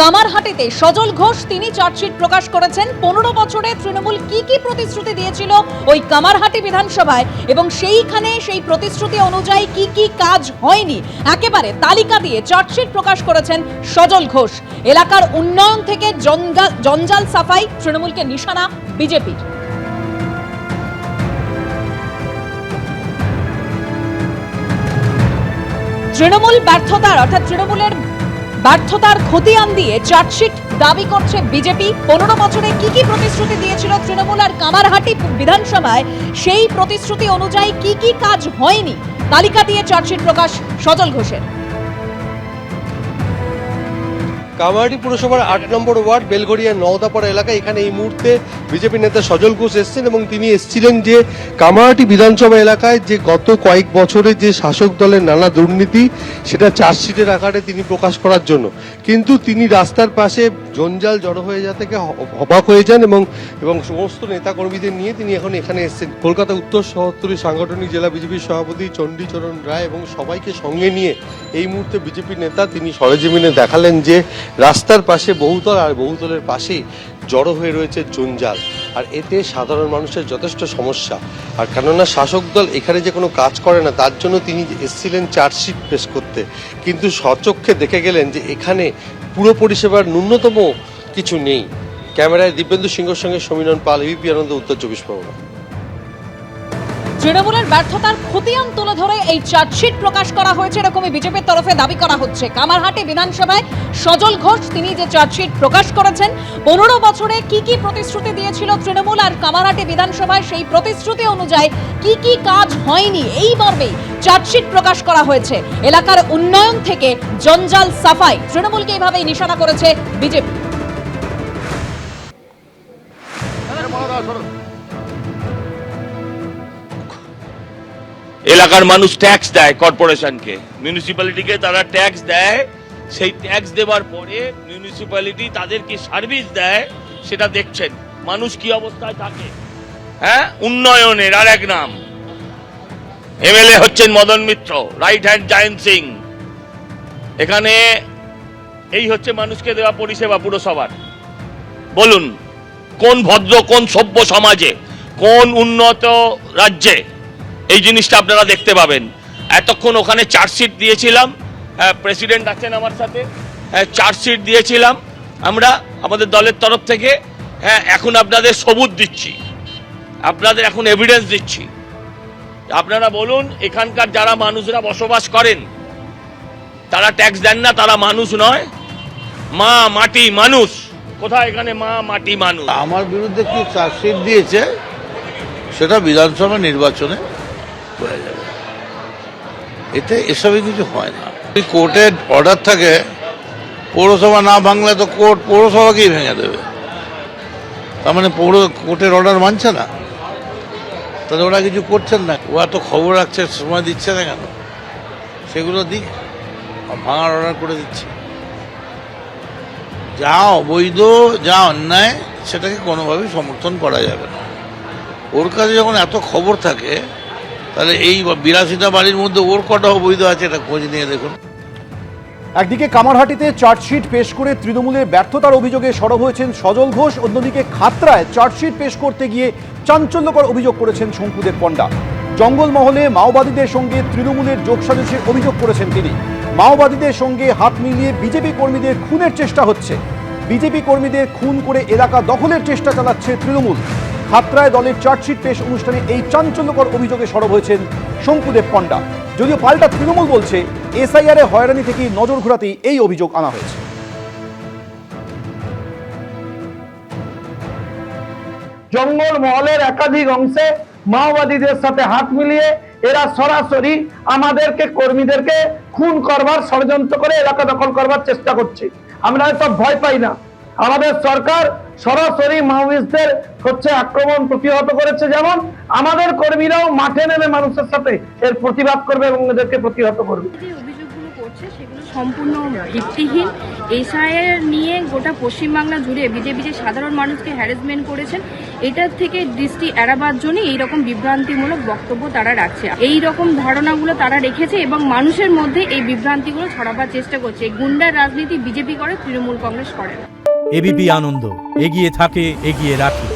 কামারহাটিতে সজল ঘোষ তিনি চার্জশিট প্রকাশ করেছেন। 15 বছরে তৃণমূল কি কি প্রতিশ্রুতি দিয়েছিল ওই কামারহাটি বিধানসভায় এবং সেইখানে সেই প্রতিশ্রুতি অনুযায়ী কি কি কাজ হয়নি একেবারে তালিকা দিয়ে চার্জশিট প্রকাশ করেছেন সজল ঘোষ। এলাকার উন্নয়ন থেকে জঞ্জাল সাফাই, তৃণমূলকে নিশানা বিজেপির। তৃণমূল ব্যর্থতার অর্থাৎ তৃণমূলের ব্যর্থতার খতিয়ান দিয়ে চার্জশিট দাবি করছে বিজেপি। 15 বছরে কি কি প্রতিশ্রুতি দিয়েছিল তৃণমূল আর কামারহাটি বিধানসভায় সেই প্রতিশ্রুতি অনুযায়ী কি কি কাজ হয়নি তালিকা দিয়ে চার্জশিট প্রকাশ সজল ঘোষের। কামারহাটি পুরসভার 8 নম্বর ওয়ার্ড বেলঘরিয়া নওদাপাড়া এলাকায় এখানে এই মুহূর্তে বিজেপি নেতা সজল ঘোষ এসেছেন এবং তিনি এসেছিলেন যে কামারহাটি বিধানসভা এলাকায় যে গত কয়েক বছরে যে শাসক দলের নানা দুর্নীতি সেটা চার্জশিটের আকারে তিনি প্রকাশ করার জন্য, কিন্তু তিনি রাস্তার পাশে জঞ্জাল জড়ো হয়ে যা থেকে অবাক হয়ে যান এবং সমস্ত নেতাকর্মীদের নিয়ে তিনি এখন এখানে এসেছেন। কলকাতা উত্তর শহরতলি সাংগঠনিক জেলা বিজেপির সভাপতি চণ্ডীচরণ রায় এবং সবাইকে সঙ্গে নিয়ে এই মুহূর্তে বিজেপি নেতা তিনি সরেজমিনে দেখালেন যে রাস্তার পাশে বহুতল আর বহুতলের পাশেই জড়ো হয়ে রয়েছে জঞ্জাল, আর এতে সাধারণ মানুষের যথেষ্ট সমস্যা। আর কেননা শাসক দল এখানে যে কোনো কাজ করে না তার জন্য তিনি এসেছিলেন চার্জশিট পেশ করতে, কিন্তু স্বচক্ষে দেখে গেলেন যে এখানে পুরো পরিষেবার ন্যূনতম কিছু নেই। ক্যামেরায় দিব্যেন্দু সিংহর সঙ্গে সমীরণ পাল, এবিপি আনন্দ, উত্তর 24 পরগনা। তৃণমূলের ব্যর্থতার খতিয়ান তুলে ধরে এই চার্জশিট প্রকাশ করা হয়েছে এরকমই বিজেপির তরফে দাবি করা হচ্ছে। কামারহাটি বিধানসভায় সজল ঘোষ তিনি যে চার্জশিট প্রকাশ করেছেন, 15 বছরে কি কি প্রতিশ্রুতি দিয়েছিল তৃণমূল আর কামারহাটি বিধানসভায় সেই প্রতিশ্রুতি অনুযায়ী কি কি কাজ হয়নি এই মর্মেই চার্জশিট প্রকাশ করা হয়েছে। এলাকার উন্নয়ন থেকে জঞ্জাল সাফাই, তৃণমূলকে এইভাবেই নিশানা করেছে বিজেপি। এলাকার মানুষ ট্যাক্স দেয় কর্পোরেশনকে, মিউনিসিপ্যালিটিকে তারা ট্যাক্স দেয়। সেই ট্যাক্স দেওয়ার পরে মিউনিসিপ্যালিটি তাদের কি সার্ভিস দেয় সেটা দেখছেন মানুষ কি অবস্থায় থাকে। হ্যাঁ, উন্নয়নের আর এক নাম। এমএলএ হচ্ছেন Madan Mitra, right hand giant Singh. এখানে এই হচ্ছে মানুষকে দেওয়া পরিষেবা পুরসভার। বলুন কোন ভদ্র, কোন সভ্য সমাজে, কোন উন্নত রাজ্যে এই জিনিসটা আপনারা দেখতে পাবেন। এতক্ষণ ওখানে চার্জশিট দিয়েছিলাম, প্রেসিডেন্ট আছেন আমার সাথে, চার্জশিট দিয়েছিলাম আমরা আমাদের দলের তরফ থেকে। হ্যাঁ, এখন আপনাদের সবুত দিচ্ছি, আপনাদের এখন এভিডেন্স দিচ্ছি। আপনারা বলুন এখানকার যারা মানুষরা বসবাস করেন তারা ট্যাক্স দেন না, তারা মানুষ নয়? মা মাটি মানুষ কোথায়? এখানে মা মাটি মানুষ। আমার বিরুদ্ধে কি চার্জশিট দিয়েছে সেটা বিধানসভা নির্বাচনে হয়ে যাবে, এতে এসবই কিছু হয় না। কোর্টের অর্ডার থাকে, পৌরসভা না ভাঙলে তো কোর্ট পৌরসভাকেই ভেঙে দেবে। তার মানে কোর্টের অর্ডার মানছে না, তাহলে ওরা কিছু করছেন না। ওরা তো খবর রাখছে, সময় দিচ্ছে না কেন? সেগুলো দিক, ভাঙার অর্ডার করে দিচ্ছে। যা অবৈধ, যা অন্যায় সেটাকে কোনোভাবেই সমর্থন করা যাবে না। ওর কাছে যখন এত খবর থাকে তাহলে এই 82টা বাড়ির মধ্যে ওর কটা অবৈধ আছে এটা খোঁজ নিয়ে দেখুন। একদিকে কামারহাটিতে চার্জশিট পেশ করে তৃণমূলের ব্যর্থতার অভিযোগে সরব হয়েছেন সজল ঘোষ, অন্যদিকে খাতড়ায় চার্জশিট পেশ করতে গিয়ে চাঞ্চল্যকর অভিযোগ করেছেন শঙ্কুদেব পণ্ডা। জঙ্গলমহলে মাওবাদীদের সঙ্গে তৃণমূলের যোগসাজশের অভিযোগ করেছেন তিনি। মাওবাদীদের সঙ্গে হাত মিলিয়ে বিজেপি কর্মীদের খুনের চেষ্টা হচ্ছে, বিজেপি কর্মীদের খুন করে এলাকা দখলের চেষ্টা চালাচ্ছে তৃণমূল। খাতড়ায় দলের চার্জশিট পেশ অনুষ্ঠানে এই চাঞ্চল্যকর অভিযোগে সরব হয়েছেন শঙ্কুদেব পণ্ডা। যদিও পাল্টা তৃণমূল বলছে এসআইআর এ হয়রানি থেকে নজর ঘোরাতেই এই অভিযোগ আনা হয়েছে। জঙ্গল মহলের একাধিক অংশে মাওবাদীদের সাথে হাত মিলিয়ে এরা সরাসরি আমাদেরকে কর্মীদেরকে খুন করবার ষড়যন্ত্র করে এলাকা দখল করবার চেষ্টা করছে। আমরা এসব ভয় পাই না। আমাদের সরকার সরাসরি মাওবাদীদের হচ্ছে আক্রমণ প্রতিহত করেছে, যেমন আমাদের কর্মীরাও মাঠে নেমে মানুষের সাথে এর প্রতিবাদ করবে এবং এদেরকে প্রতিহত করবে। অভিযোগগুলো করছে সেগুলো সম্পূর্ণ ভিত্তিহীন এসআইআর নিয়ে গোটা পশ্চিমবাংলা জুড়ে বিজেপি যে সাধারণ মানুষকে হ্যারাসমেন্ট করেছেন, এটার থেকে দৃষ্টি এড়াবার জন্য এইরকম বিভ্রান্তিমূলক বক্তব্য তারা রাখছে। এই রকম ধারণাগুলো তারা রেখেছে এবং মানুষের মধ্যে এই বিভ্রান্তিগুলো ছড়াবার চেষ্টা করছে। গুন্ডার রাজনীতি বিজেপি করে, তৃণমূল কংগ্রেস করে না। এবিপি আনন্দ, এগিয়ে থাকে, এগিয়ে রাখে।